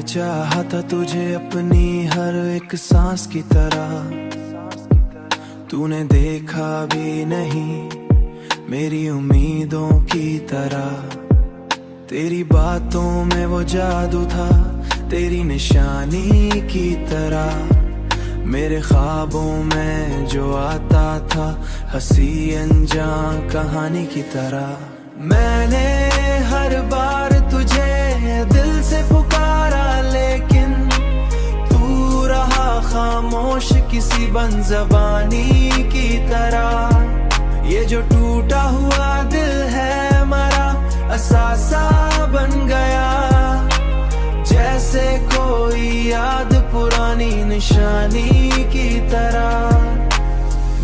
चाहता तुझे अपनी हर एक सांस की तरह, तूने देखा भी नहीं मेरी उम्मीदों की तरह। तेरी बातों में वो जादू था तेरी निशानी की तरह। मेरे ख्वाबों में जो आता था हंसी अनजान कहानी की तरह। मैंने हर बार तुझे दिल से पुकारा, लेकिन तू रहा खामोश किसी बंज़बानी की तरह। ये जो टूटा हुआ दिल है मरा असासा बन गया, जैसे कोई याद पुरानी निशानी की तरह।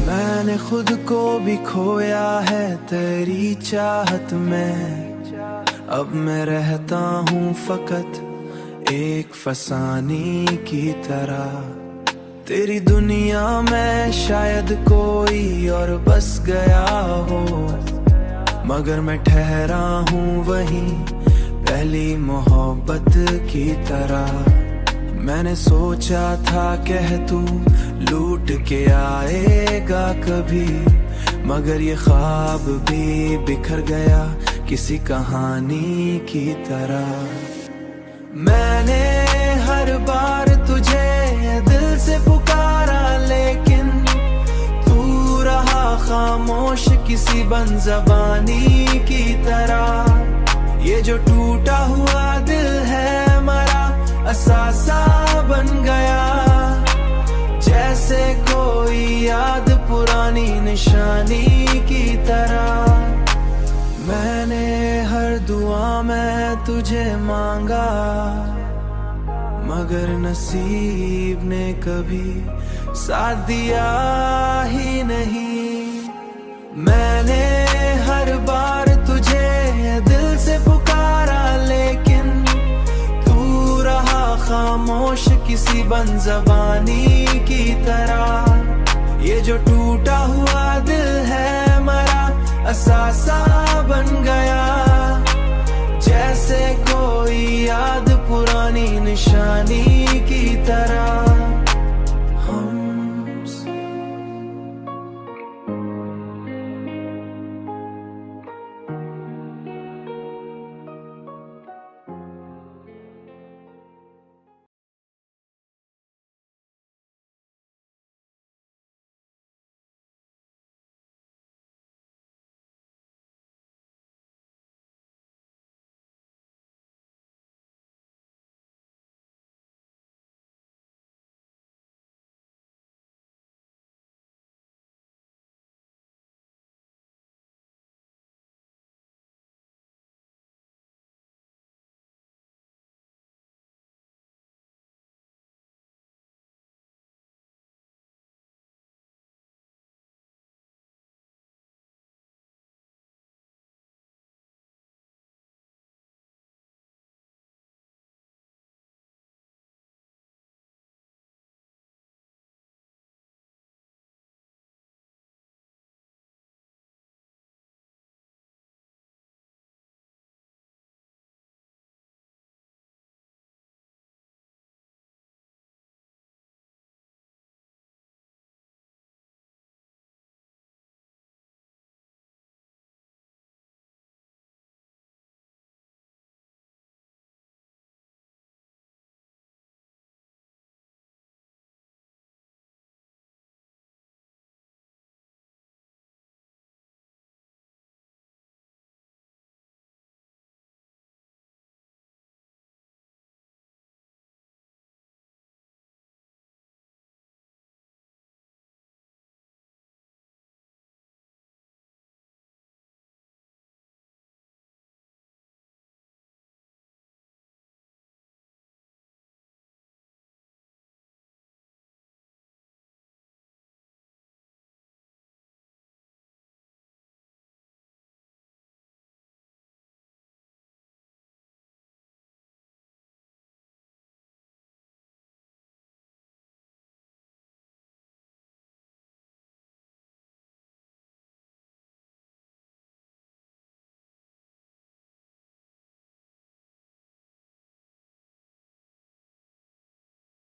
मैंने खुद को भी खोया है तेरी चाहत में, अब मैं रहता हूँ फकत एक फसानी की तरह। तेरी दुनिया में शायद कोई और बस गया हो, मगर मैं ठहरा हूँ वहीं पहली मोहब्बत की तरह। मैंने सोचा था कह तू लूट के आएगा कभी, मगर ये ख्वाब भी बिखर गया किसी कहानी की तरह। मैंने हर बार तुझे दिल से पुकारा, लेकिन तू रहा खामोश किसी बंज़बानी की तरह। ये जो टूटा हुआ दिल है मरा असासा बन गया, जैसे कोई याद पुरानी निशानी की तरह। मैंने हर दुआ में तुझे मांगा, मगर नसीब ने कभी साथ दिया ही नहीं। मैंने हर बार तुझे दिल से पुकारा, लेकिन तू रहा खामोश किसी बंज़बानी की तरह। ये जो टूटा हुआ दिल है मरा असासा बन गया, जैसे कोई याद पुरानी निशानी की तरह।